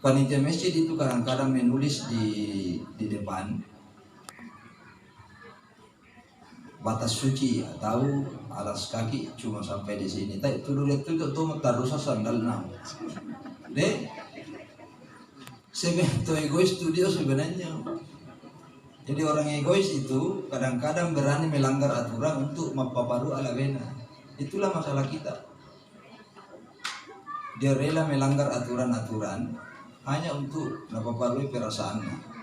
panitia masjid itu kadang-kadang menulis di depan batas suci atau alas kaki cuma sampai di sini. Tapi itu lihat itu tuh tarusa sandal nam. Deh, sebenarnya egois itu dia sebenarnya. Jadi orang egois itu kadang-kadang berani melanggar aturan untuk mapaparu ala bena. Itulah masalah kita. Dia rela melanggar aturan-aturan hanya untuk mapaparu perasaannya.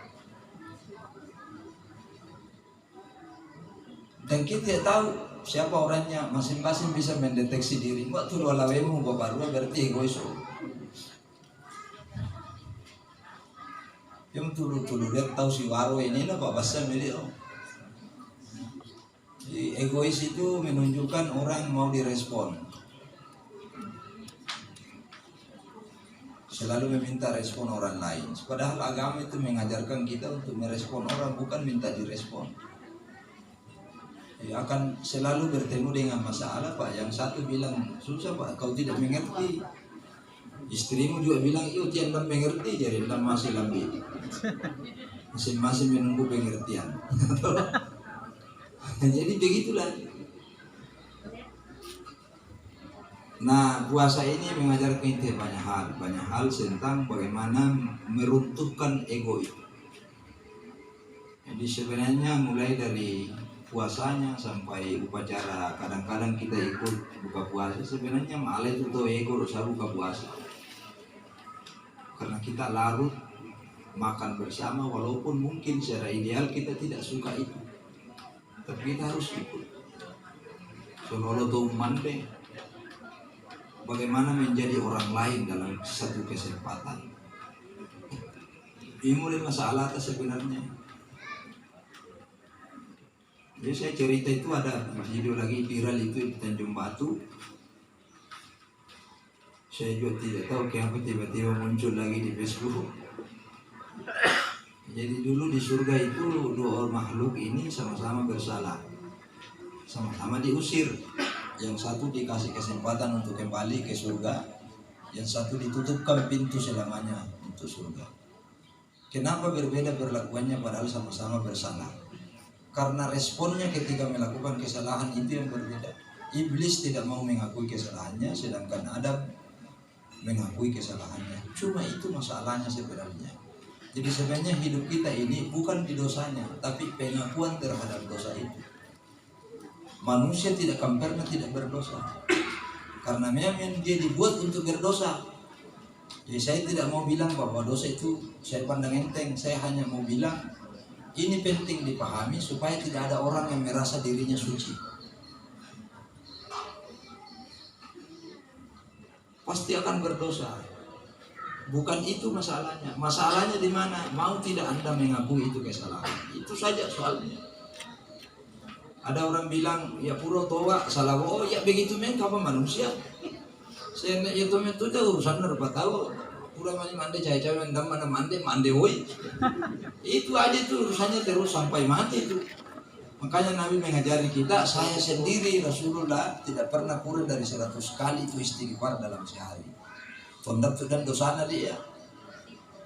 Dan kita tidak tahu siapa orangnya, masing-masing bisa mendeteksi diri. Waktu lu alawemu baparu berarti egois. Yang tulu lihat tahu si waro ini lah Pak Basam ini. Egois itu menunjukkan orang mau direspon. Selalu meminta respon orang lain. Padahal agama itu mengajarkan kita untuk merespon orang, bukan minta direspon. Ya, akan selalu bertemu dengan masalah Pak. Yang satu bilang susah Pak, kau tidak mengerti. Istrimu juga bilang iyo tiada mengerti, jadi dalam masih lebih. Masing-masing menunggu pengertian. Jadi begitulah. Nah, puasa ini mengajarkan kita banyak hal tentang bagaimana meruntuhkan ego itu. Jadi sebenarnya mulai dari puasanya sampai upacara, kadang-kadang kita ikut buka puasa, sebenarnya malah itu tuh ego usah buka puasa. Karena kita larut makan bersama, walaupun mungkin secara ideal kita tidak suka itu, tapi kita harus ikut. Soalnya tuh mande bagaimana menjadi orang lain dalam satu kesempatan. Ini mulai masalah sebenarnya. Jadi saya cerita itu ada video lagi viral itu di Tanjung Batu. Saya juga tidak tahu kenapa tiba-tiba muncul lagi di Facebook. Jadi dulu di surga itu dua orang makhluk ini sama-sama bersalah, sama-sama diusir. Yang satu dikasih kesempatan untuk kembali ke surga, yang satu ditutupkan pintu selamanya untuk surga. Kenapa berbeda perlakuannya padahal sama-sama bersalah? Karena responnya ketika melakukan kesalahan itu yang berbeda. Iblis tidak mau mengakui kesalahannya, sedangkan Adam mengakui kesalahannya. Cuma itu masalahnya sebenarnya. Jadi sebenarnya hidup kita ini bukan di dosanya, tapi pengakuan terhadap dosa itu. Manusia tidak akan pernah tidak berdosa, karena memang dia dibuat untuk berdosa. Jadi saya tidak mau bilang bahwa dosa itu saya pandang enteng. Saya hanya mau bilang ini penting dipahami supaya tidak ada orang yang merasa dirinya suci. Pasti akan berdosa. Bukan itu masalahnya. Masalahnya di mana? Mau tidak Anda mengakui itu kesalahan. Itu saja soalnya. Ada orang bilang, ya pura toa salah. Oh ya begitu memang apa manusia. Saya nak ya itu urusan berapa tahu. Pura mandi cahaya mendam mana mandi woi. Itu aja tuh urusannya terus sampai mati itu. Makanya Nabi mengajari kita, saya sendiri Rasulullah tidak pernah kurang dari 100 kali itu istighfar dalam sehari. Tondap dan dosana dia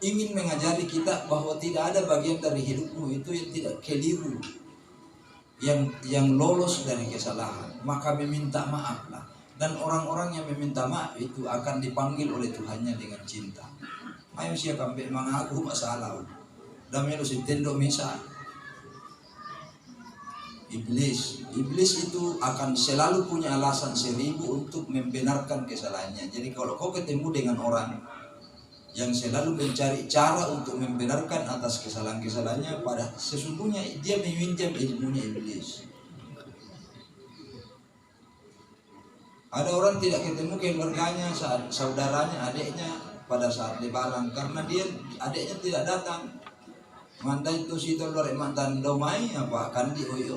ingin mengajari kita bahwa tidak ada bagian dari hidupmu itu yang tidak keliru, yang lolos dari kesalahan. Maka meminta maaflah. Dan orang-orang yang meminta maaf itu akan dipanggil oleh Tuhannya dengan cinta. Ayo siapa memang aku masalah. Dan melu sintendo misa. Iblis itu akan selalu punya alasan 1000 untuk membenarkan kesalahannya. Jadi kalau kau ketemu dengan orang yang selalu mencari cara untuk membenarkan atas kesalahan-kesalahannya, pada sesungguhnya dia meminjam ilmunya iblis. Ada orang tidak ketemu keluarganya, saudaranya, adiknya pada saat lebaran karena dia adiknya tidak datang. Mandai itu situ luar mantan domai apa kan di oyo.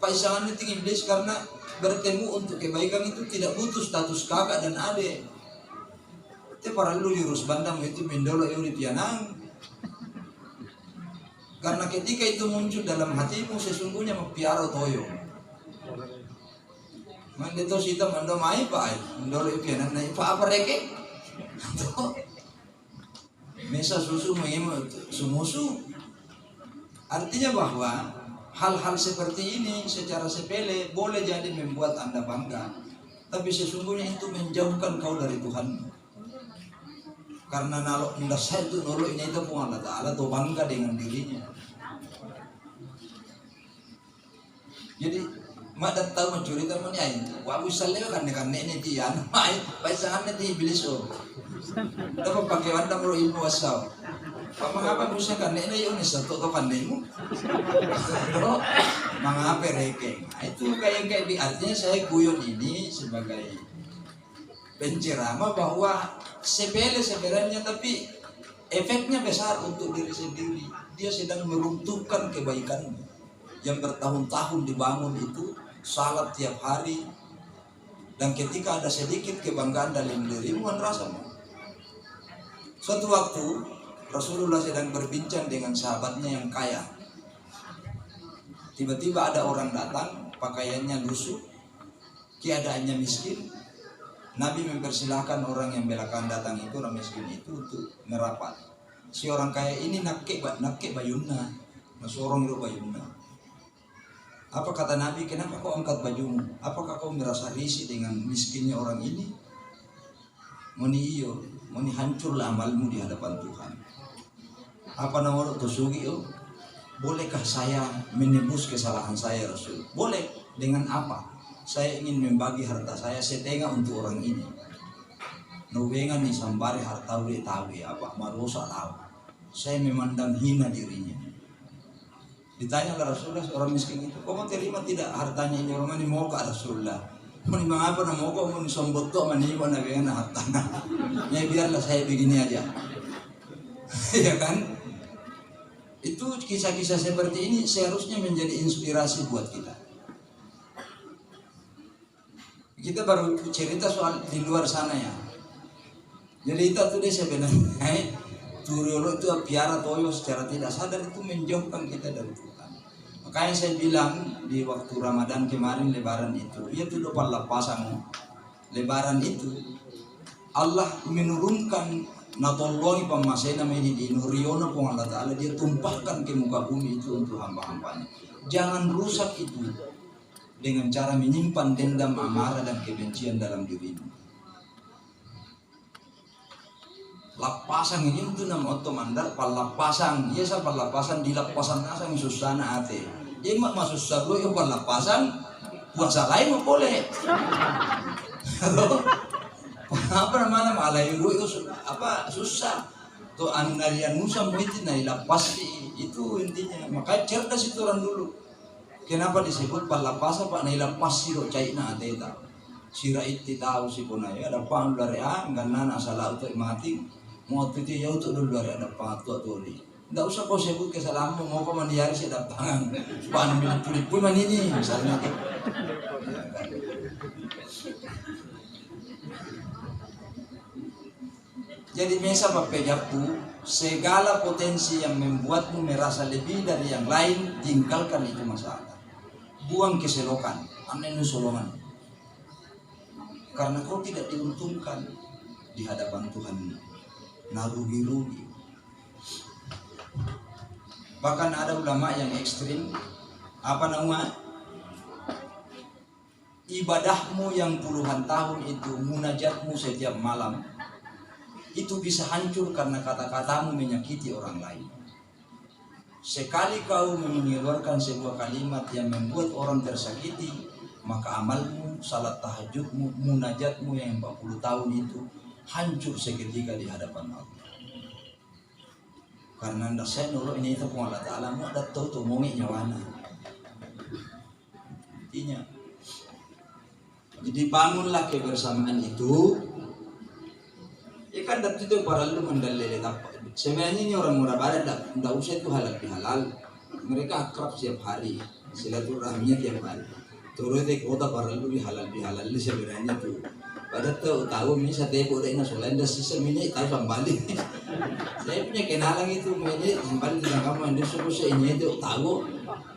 Paisangan itu iblis karena bertemu untuk kebaikan itu tidak butuh status kakak dan adik. Itu para lu jurus bandam itu mendolo di pianang. Karena ketika itu muncul dalam hatimu sesungguhnya piaro toyo. Mandai itu situ mandomai pak, mendolo pianang naik apa reke? Mesa susu mengemut sumusu. Artinya bahwa hal-hal seperti ini secara sepele boleh jadi membuat Anda bangga, tapi sesungguhnya itu menjauhkan kau dari Tuhan. Karena nalo ndak saya itu nolo ini itu pun Allah Ta'ala tuh bangga dengan dirinya. Jadi mak dan tahu mencuri teman ya itu. Wah bisa lewat kan ini tian. Mai pasangan nanti iblis oh. Dapat pakai wanda mulu ilmu asal. Mengapa bisa kan ini ini satu atau kan nemu? Mengapa rekeng? Itu kayak di artinya saya guyon ini sebagai penceramah bahwa sepele sebenarnya tapi efeknya besar untuk diri sendiri. Dia sedang meruntuhkan kebaikanmu yang bertahun-tahun dibangun itu, salat tiap hari, dan ketika ada sedikit kebanggaan dalam dirimu kan rasamu. Suatu waktu Rasulullah sedang berbincang dengan sahabatnya yang kaya. Tiba-tiba ada orang datang, pakaiannya lusuh, keadaannya miskin. Nabi mempersilahkan orang yang belakang datang itu, orang miskin itu untuk merapat. Si orang kaya ini nakke bayunna, nasorong itu bayunna. Apa kata Nabi, kenapa kau angkat bajumu? Apakah kau merasa risih dengan miskinnya orang ini? Moni iyo, moni hancurlah amalmu di hadapan Tuhan. Apa namanya tusugi yo? Bolehkah saya menebus kesalahan saya Rasul? Boleh. Dengan apa? Saya ingin membagi harta saya setengah untuk orang ini. Nuwengan ni sambari harta uli tawi apa marusa tahu. Saya memandang hina dirinya. Ditanya oleh Rasulullah orang miskin itu, kau terima tidak hartanya ini orang ini mau ke Rasulullah? Mani mengapa nak mau kau mani sombot tu mani kau nak pengen harta? Ya biarlah saya begini aja, ya kan? Itu kisah-kisah seperti ini seharusnya menjadi inspirasi buat kita. Kita baru cerita soal di luar sana ya. Jadi itu tuh dia sebenarnya Turiolo itu piara toyo secara tidak sadar itu menjauhkan kita dari Tuhan. Makanya saya bilang di waktu Ramadan kemarin Lebaran itu, ya itu depan lapasan Lebaran itu Allah menurunkan natolongi pamasena meni di nuriona pun Allah Ta'ala dia tumpahkan ke muka bumi itu untuk hamba-hambanya. Jangan rusak itu dengan cara menyimpan dendam, amarah dan kebencian dalam dirimu. Lapasang ini itu nama otomandar palapasang. Iya sa palapasang di lapasan asang susana ate. Iya mak masuk sablo yung palapasang puasa lain mo boleh. Halo. Apa namanya malay itu apa susah. To anarian musa mo itu na ilapas itu intinya. Makanya cerdas itu orang dulu. Kenapa disebut palapasa pak na ilapas siro cai na ate ta. Sira iti tahu si punaya ada pang larea ganana asala untuk mati. Mau itu ya untuk dulu ada patu atau ni. Tidak usah kau sebut kesalahanmu mau kau mandiari saya datangan. Pan milik pun man ini misalnya. Jadi mesa papejaku segala potensi yang membuatmu merasa lebih dari yang lain tinggalkan itu masalah. Buang keselokan, aneh nusolongan. Karena kau tidak diuntungkan di hadapan Tuhan. Narugi-rugi. Bahkan ada ulama yang ekstrim, apa namanya, ibadahmu yang puluhan tahun itu, munajatmu setiap malam itu bisa hancur karena kata-katamu menyakiti orang lain. Sekali kau mengeluarkan sebuah kalimat yang membuat orang tersakiti, maka amalmu, salat tahajudmu, munajatmu yang 40 tahun itu hancur seketika di hadapan Allah. Karena ndak saya nolo ini itu pun Allah Ta'ala mu ada tahu tuh mongi nyawana. Intinya. Jadi bangunlah kebersamaan itu. Ya kan dak itu para lu mandalele tak. Sebenarnya ini orang murah barat ndak usah itu halal bihalal. Mereka akrab setiap hari, silaturahminya tiap hari. Terus di kota para lu halal bihalal sebenarnya tuh. Pada tahu ini saya tebo deh nasolan dan sisa ini tahu kembali. Saya punya kenalan itu ini kembali dengan kamu yang disuruh saya ini itu tahu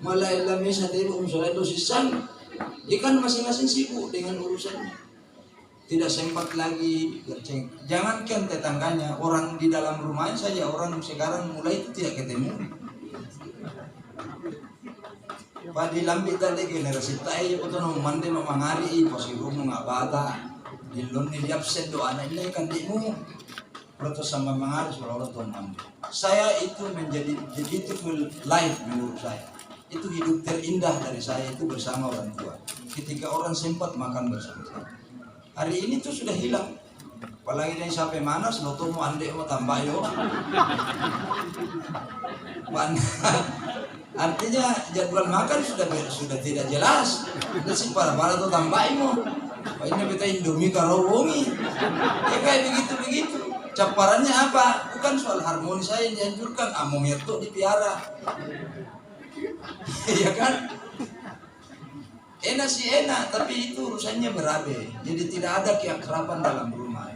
malah ilmu saya tebo nasolan itu sisa. Ikan masing-masing sibuk dengan urusannya. tidak sempat lagi berceng. Jangankan tetangganya, orang di dalam rumahnya saja orang sekarang mulai itu tidak ketemu. Padi lambi tadi generasi tayo ko to nung mandi mamangari posiru mo nga bata. Dilon ni absent do anak ini kan di mo. Protes sama mangari suara to mandi. Saya itu menjadi beautiful life menurut saya. Itu hidup terindah dari saya itu bersama orang tua. Ketika orang sempat makan bersama. Hari ini tuh sudah hilang. Apalagi dari sampai mana, seloto mau andek mau tambah yo. Artinya jadwal makan sudah tidak jelas. Itu sih para tuh tambahin mo. Ini kita Indomie karo wongi. Ya kayak begitu. Caparannya apa? Bukan soal harmoni saya yang dianjurkan. Among itu dipiara. Ya kan? Enak sih enak, tapi itu urusannya berabe. Jadi tidak ada keakraban dalam rumah.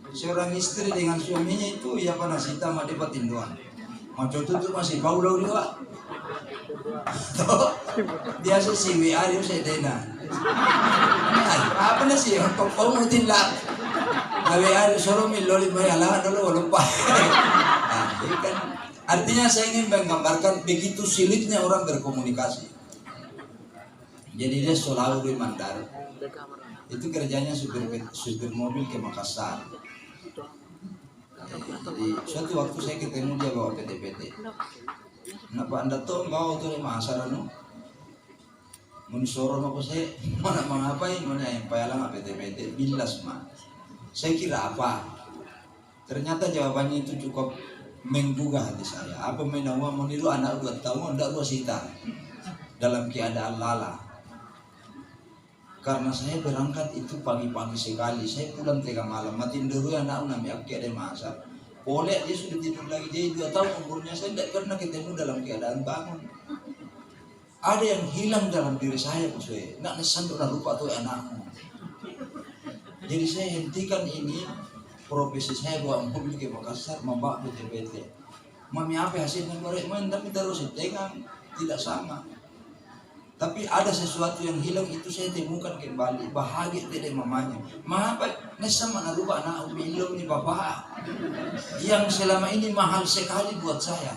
Seorang istri dengan suaminya itu ya panas hitam ada patindoan. Macam itu masih bau lau dia. Biasa si WA dia saya dena. Apa sih? Kau mau tindak? WA solo miloli mayalah dulu lupa. Kan artinya saya ingin menggambarkan begitu sulitnya orang berkomunikasi. Jadi dia selalu di Mandar. Itu kerjanya supir mobil ke Makassar. Jadi suatu waktu saya ketemu dia bawa PT. Kenapa anda tuh bawa tuh di Makassar anu? Munisoro apa saya? Mana mengapain? Mana yang payalang PT bilas mah. Saya kira apa? Ternyata jawabannya itu cukup menggugah hati saya. Apa menawa meniru anak 2 tahun, anda 2 sita dalam keadaan lala. Karena saya berangkat itu pagi-pagi sekali, saya pulang tengah malam, matiin dulu anak nami aku ada masa. Boleh dia sudah tidur lagi, dia 2 tahun umurnya, saya tidak pernah ketemu dalam keadaan bangun. Ada yang hilang dalam diri saya, saya nak nesan udah lupa tuh anakmu. Jadi saya hentikan ini, profesi saya bawa mobil ke Makassar, membawa PT. Mami apa hasilnya goreng main, tapi terus tegang, tidak sama. Tapi ada sesuatu yang hilang itu saya temukan kembali. Bahagia tidak mamanya. Mengapa nesama naruba anak umilom ni bapak yang selama ini mahal sekali buat saya.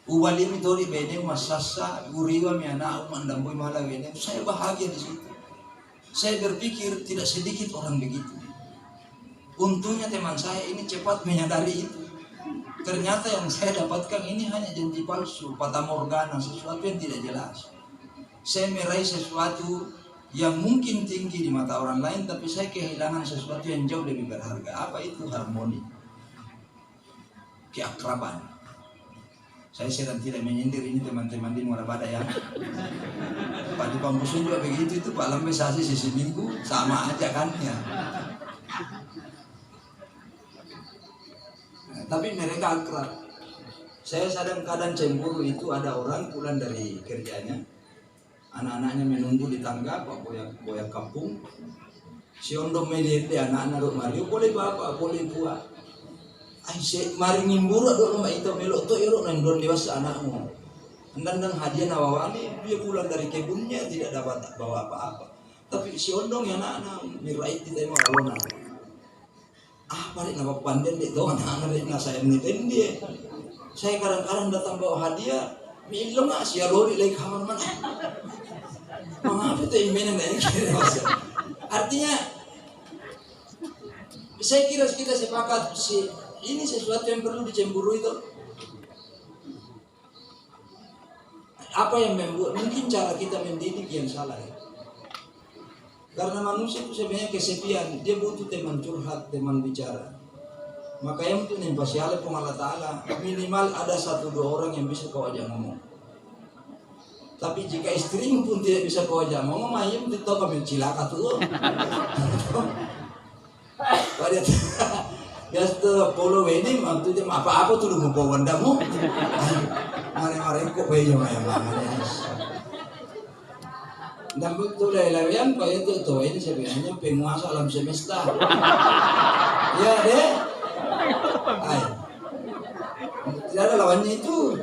Uwalim tori bene masasa uriwa mi anak mandambui malah bene. Saya bahagia di situ. Saya berpikir tidak sedikit orang begitu. Untungnya teman saya ini cepat menyadari itu. Ternyata yang saya dapatkan ini hanya janji palsu, fata morgana, sesuatu yang tidak jelas. Saya meraih sesuatu yang mungkin tinggi di mata orang lain, tapi saya kehilangan sesuatu yang jauh lebih berharga. Apa itu? Harmoni, keakraban. Saya sedang tidak menyindir ini teman-teman di Muara Bada ya. Pak di Pambusun juga begitu itu, Pak Lambesasi sisi minggu sama aja kan ya. Tapi mereka akrab. Saya kadang cemburu itu ada orang pulang dari kerjanya, anak-anaknya menunggu di tangga, Pak boyak kampung. Si ondo melihat anak-anak rok Mario, boleh bapak, boleh buat. Ay, si mari ngimburu do rumah itu melok to iro nang dewasa anakmu. Ndang hadiah nawawani dia pulang dari kebunnya tidak dapat bawa apa-apa. Tapi si ondong ya anak-anak mirai kita mau alona. Balik nama pandai dek tuh anak-anak dek saya menitin dia. Saya kadang-kadang datang bawa hadiah, minum nggak sih lori lagi kamar mana? Mengapa itu imenan ini? Artinya, saya kira kita sepakat ini sesuatu yang perlu dicemburu itu. Apa yang membuat mungkin cara kita mendidik yang salah ya? Karena manusia itu sebenarnya kesepian, dia butuh teman curhat, teman bicara. Makanya untuk nempasiale pun Allah Ta'ala minimal ada 1-2 orang yang bisa kau ajak ngomong. Tapi jika istrimu pun tidak bisa kau ajak ngomong, ayam itu kami cilaka tuh. Pada ya setelah polo ini waktu itu apa-apa tuh lu mau bawa wandamu. Mari-mari kok bayi maya mamanya. Dan betul layan kayak itu tuh ini sebenarnya penguasa alam semesta. Ya deh. Ay. Tidak ada lawannya itu.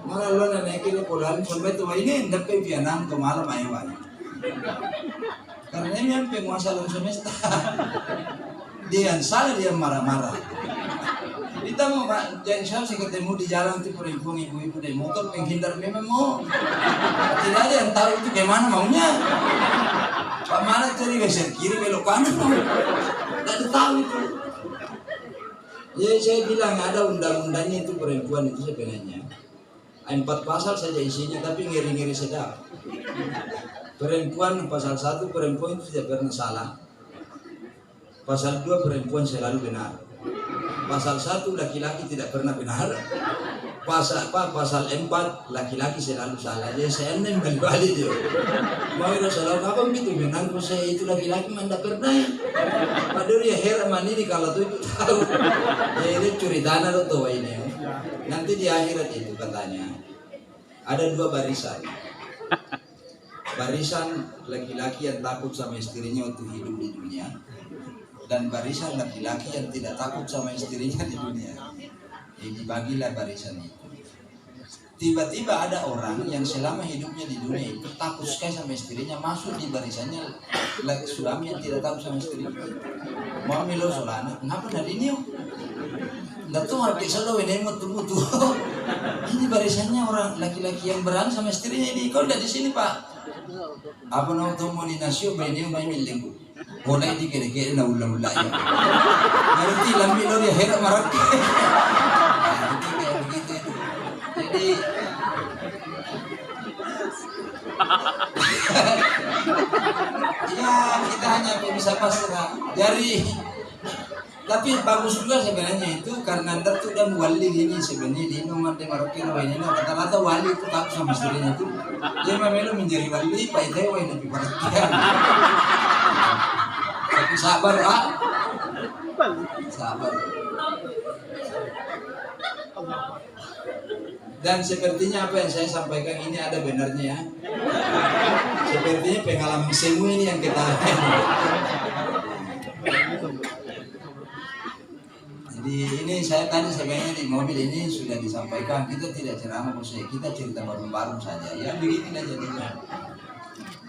Malah lo naikin polan sampai tua ini hendak ke Vietnam ke malam ayo. Karena ini yang penguasa alam semesta. Dia yang salah, dia marah-marah. Kita mau jangan saya ketemu di jalan itu perempuan ibu-ibu dari motor penghindar memang mau. Tidak ada yang tahu itu gimana maunya. Pak mana cari geser kiri belok kanan. Tidak tahu itu. Jadi saya bilang ada undang-undangnya itu perempuan itu sebenarnya 4 pasal saja isinya tapi ngeri-ngeri sedap. Perempuan pasal 1 perempuan itu tidak pernah salah. Pasal 2 perempuan selalu benar. Pasal 1 laki-laki tidak pernah benar. Pasal 4 laki-laki selalu salah. Jadi saya balik dia. Mau Rasulullah kapan gitu benar kok saya itu laki-laki mana pernah ya. Padahal ya heran mandiri kalau tuh itu tahu. Ya ini curi dana lo tuh ini. Nanti di akhirat itu katanya ada 2 barisan. Barisan laki-laki yang takut sama istrinya untuk hidup di dunia. Dan barisan laki-laki yang tidak takut sama istrinya di dunia. Jadi bagilah barisan itu. Tiba-tiba ada orang yang selama hidupnya di dunia itu takut sekali sama istrinya, masuk di barisannya suami yang tidak takut sama istrinya. Mau milo solana, kenapa dari ini? Nggak tuh harus selalu ini mutu-mutu. Ini barisannya orang laki-laki yang berani sama istrinya ini. Kau udah di sini pak? Apa nama tuh mau dinasio bini main milik. Boleh di kiri-kiri na ulang-ulang ya. Nanti lambi lo dia herak marak. Jadi kayak begitu. Jadi ya kita hanya bisa pasrah. Tapi bagus juga sebenarnya itu karena anda tuh dan wali ini sebenarnya di nomor de Marokko ini rata-rata wali itu tak sama istrinya itu. Dia memang menjadi wali pak itu yang lebih perhatian. Tapi sabar sabar. Dan sepertinya apa yang saya sampaikan ini ada benarnya ya. Sepertinya pengalaman semua ini yang kita. Jadi ini saya tadi sebenarnya di mobil ini sudah disampaikan kita tidak ceramah kita cerita baru-baru saja ya beginilah jadinya.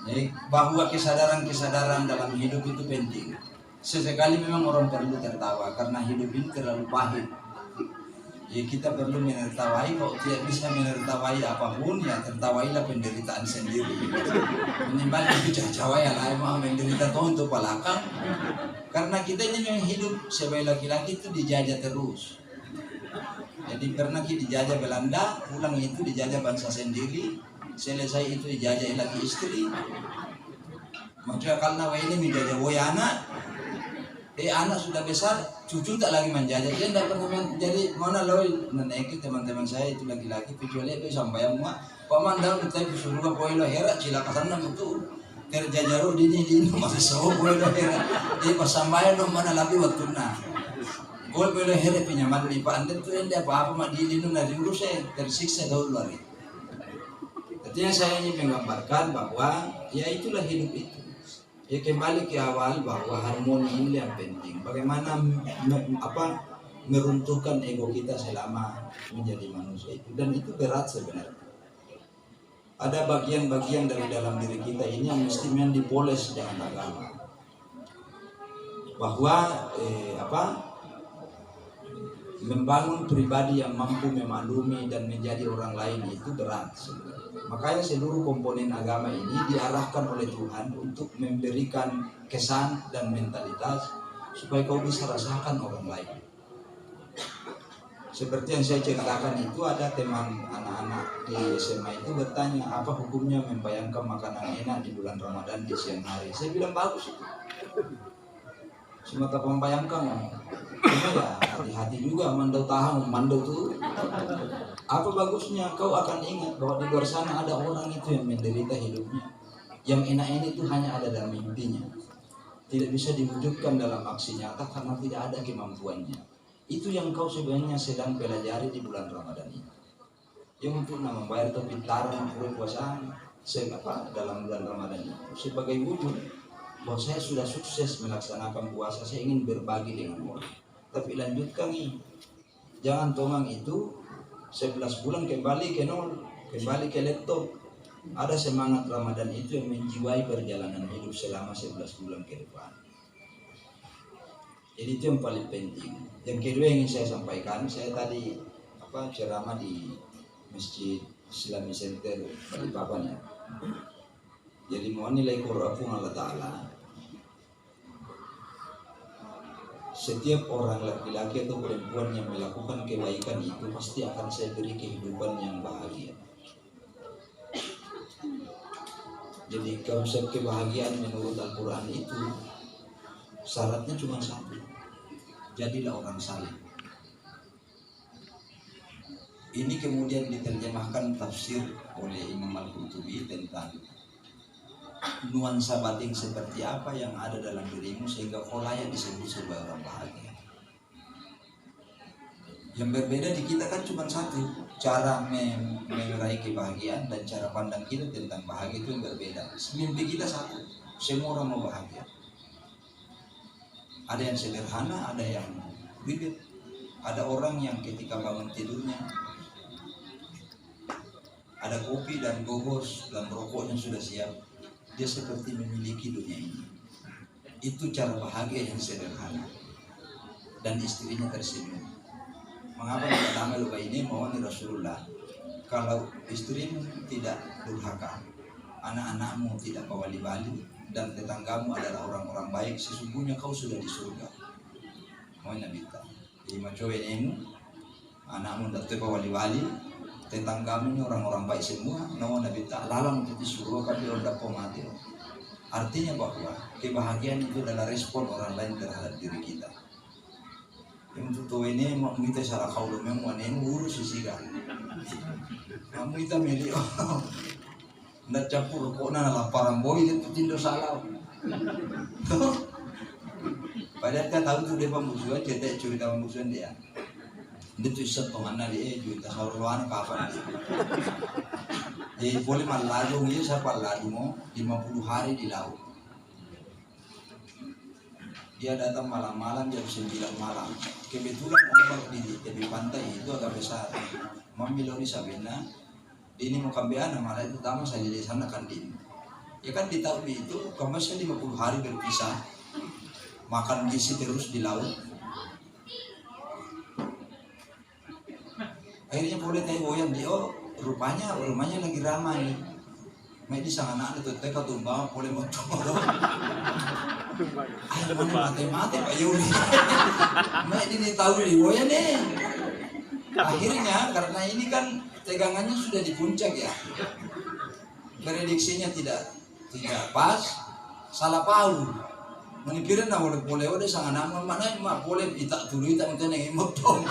Jadi bahwa kesadaran dalam hidup itu penting. Sesekali memang orang perlu tertawa karena hidup ini terlalu pahit. Ya kita perlu menertawai, kalau tidak bisa menertawai apapun ya tertawailah penderitaan sendiri. Menimbang itu cacawa ya lah mau menderita tuh untuk palakang. Karena kita ini memang hidup sebagai laki-laki itu dijajah terus. Jadi pernah kita dijajah Belanda, pulang itu dijajah bangsa sendiri, selesai itu dijajah laki istri. Maksudnya karena ini menjajah boy anak, anak sudah besar, cucu tak lagi menjajah. Dia tidak pernah jadi mana loh menaiki teman-teman saya itu laki-laki kecuali itu sampai yang mah pemandang kita itu suruh boy lo herat cilakasan nama itu kerja jauh di masih sewa boy lo herat. Jadi pas sampai lo mana lagi waktu nah. Boy lo herat pinjaman di pak anda tuh yang apa mah di lindung dari urus saya tersiksa dahulu hari. Artinya saya ingin menggambarkan bahwa ya itulah hidup itu. Ya kembali ke awal bahwa harmoni ini yang penting. Bagaimana meruntuhkan ego kita selama menjadi manusia itu, dan itu berat sebenarnya. Ada bagian-bagian dari dalam diri kita ini yang mesti memang dipoles dengan agama. Bahwa membangun pribadi yang mampu memaklumi dan menjadi orang lain itu berat sebenarnya. Makanya seluruh komponen agama ini diarahkan oleh Tuhan untuk memberikan kesan dan mentalitas supaya kau bisa rasakan orang lain. Seperti yang saya ceritakan itu ada teman anak-anak di SMA itu bertanya apa hukumnya membayangkan makanan enak di bulan Ramadan di siang hari. Saya bilang bagus itu. Semata membayangkan. Cuma ya hati-hati juga mandau tahan, mandau tuh. Apa bagusnya kau akan ingat bahwa di luar sana ada orang itu yang menderita hidupnya. Yang enak-enak itu hanya ada dalam mimpinya. Tidak bisa diwujudkan dalam aksi nyata karena tidak ada kemampuannya. Itu yang kau sebenarnya sedang pelajari di bulan Ramadan ini. Yang untuk membayar pintaran puasa dalam bulan Ramadan itu sebagai wujud bahwa saya sudah sukses melaksanakan puasa, saya ingin berbagi dengan orang. Tapi lanjutkan nih, jangan tongang itu 11 bulan kembali ke nol, kembali ke laptop. Ada semangat Ramadan itu yang menjiwai perjalanan hidup selama 11 bulan ke depan. Jadi itu yang paling penting. Yang kedua yang ingin saya sampaikan, saya tadi ceramah di Masjid Islami Center Balikpapan ya. Jadi mohon nilai Quran Allah Ta'ala. Setiap orang laki-laki atau perempuan yang melakukan kebaikan itu pasti akan saya beri kehidupan yang bahagia. Jadi konsep kebahagiaan menurut Al-Quran itu syaratnya cuma satu, jadilah orang saleh. Ini kemudian diterjemahkan tafsir oleh Imam Al-Qurtubi tentang nuansa batin seperti apa yang ada dalam dirimu sehingga kau layak disebut sebagai orang bahagia. Yang berbeda di kita kan cuma satu, cara meraih kebahagiaan dan cara pandang kita tentang bahagia itu yang berbeda. Mimpi kita satu, semua orang mau bahagia. Ada yang sederhana, ada yang ribet. Ada orang yang ketika bangun tidurnya ada kopi dan gogos dan rokoknya sudah siap, dia seperti memiliki dunia ini. Itu cara bahagia yang sederhana. Dan istrinya tersenyum. Mengapa tidak damai lupa ini? Mohon Rasulullah, kalau istrimu tidak durhaka, anak-anakmu tidak bawali-bali, dan tetanggamu adalah orang-orang baik, sesungguhnya kau sudah di surga. Mohon Nabi kita. Jadi macowenemu, anakmu tidak bawali-bali, tetanggamu orang-orang baik semua, mohon Nabi kita. Lalang di surga tapi orang dapat mati. Artinya bahwa kebahagiaan itu adalah respon orang lain terhadap diri kita. Yang tuh ini mau kita salah kau lu memang ini urus sih kan. Kamu kita milih ndak campur kok nana laparan boy itu tindo salah. Padahal kita tahu tuh dia pembusuhan, cetek cerita pembusuhan dia. Dia tuh isep pemana dia cerita saluran kapan dia. Jadi boleh maladung ya siapa ladung 50 hari di laut. Dia datang malam-malam jam 9 malam. Kebetulan ombak di tepi pantai itu agak besar. Mamilori Sabena, ini mau kambiana malah itu tamu saya di sana kan di. Ya kan di tahun itu kamasnya 50 hari berpisah. Makan gizi terus di laut. Akhirnya boleh teh goyang dia, rupanya rumahnya lagi ramai. Mai di sana anak itu teh katumbang boleh motor. Ay, mana mati-mati Pak Yuli. Mai ini tahu di boya nih. Akhirnya karena ini kan tegangannya sudah di puncak ya. Prediksinya tidak pas, salah paham. Menikirin na boleh udah sangat nama mana mak boleh itak dulu itak itu neng motong.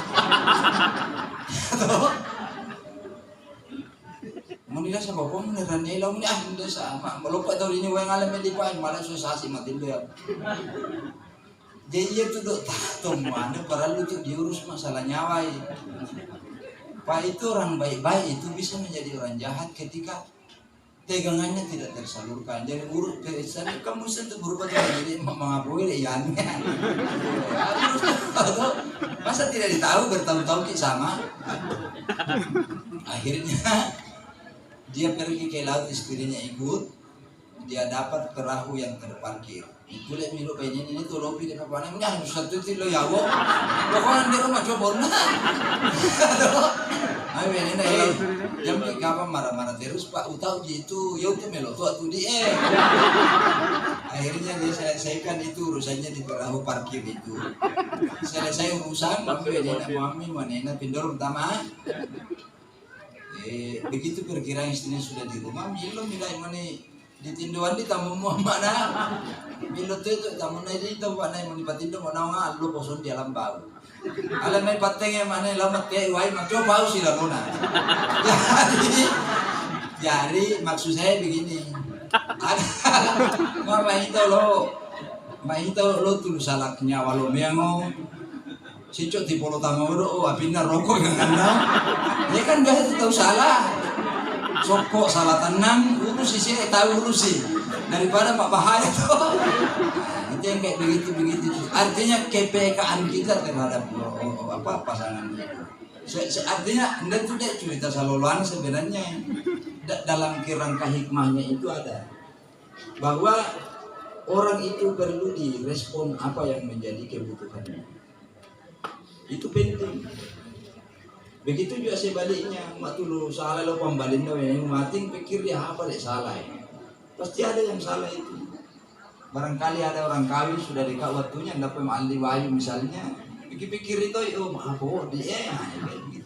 Menila sa bapak meneran nilaw ni hindi sama malupa daw ini wayang alam hindi pa malah susah si matindo ya. Dia itu dok tato mana para lucu diurus masalah nyawa. Pak itu orang baik-baik itu bisa menjadi orang jahat ketika tegangannya tidak tersalurkan. Jadi urut pesan kamu sentuh berubah jadi mengakui iannya. Masa tidak ditahu bertahun-tahun sama. Akhirnya dia pergi ke laut, istrinya ikut. Dia dapat perahu yang terparkir. Boleh milu penyen ini tuh lopi di papanan nya satu tilo yawo. Pokoknya dia rumah coba na. Ayo ini nih. Jam kapan marah-marah terus Pak utau gitu. Ya udah melo tuh atuh di Akhirnya dia selesaikan itu urusannya di perahu parkir itu. Selesai urusan, mami manena pindor pertama. Begitu perkiraan istrinya sudah di rumah, milo milai mani ditinduan di tamu mana? Milo itu tamu nai itu mana yang menipatindo mana nggak lo bosan di alam bau. Alam nai patengnya mana lamat kayak wai macam bau sih lah nona. Jadi maksud saya begini, mahito lo tuh salaknya walau mengo. Si cok di polo tangan udah, apinnya rokok yang kandang. Dia kan biasa tahu salah. Sokok salah tenang, urus sih tahu urus sih. Daripada mak bahaya tuh. Itu yang kayak begitu. Artinya kepekaan kita terhadap pasangan itu. Artinya anda tidak cerita saloloan sebenarnya dalam kerangka hikmahnya itu ada bahwa orang itu perlu direspon apa yang menjadi kebutuhannya. Itu penting. Begitu juga sebaliknya, mak tulu salah lo pembalin lo yang mati pikir dia apa deh salah ini. Pasti ada yang salah itu. Barangkali ada orang kawin sudah dekat waktunya dapat mandi wayu misalnya, pikir-pikir itu oh maaf oh dia gitu.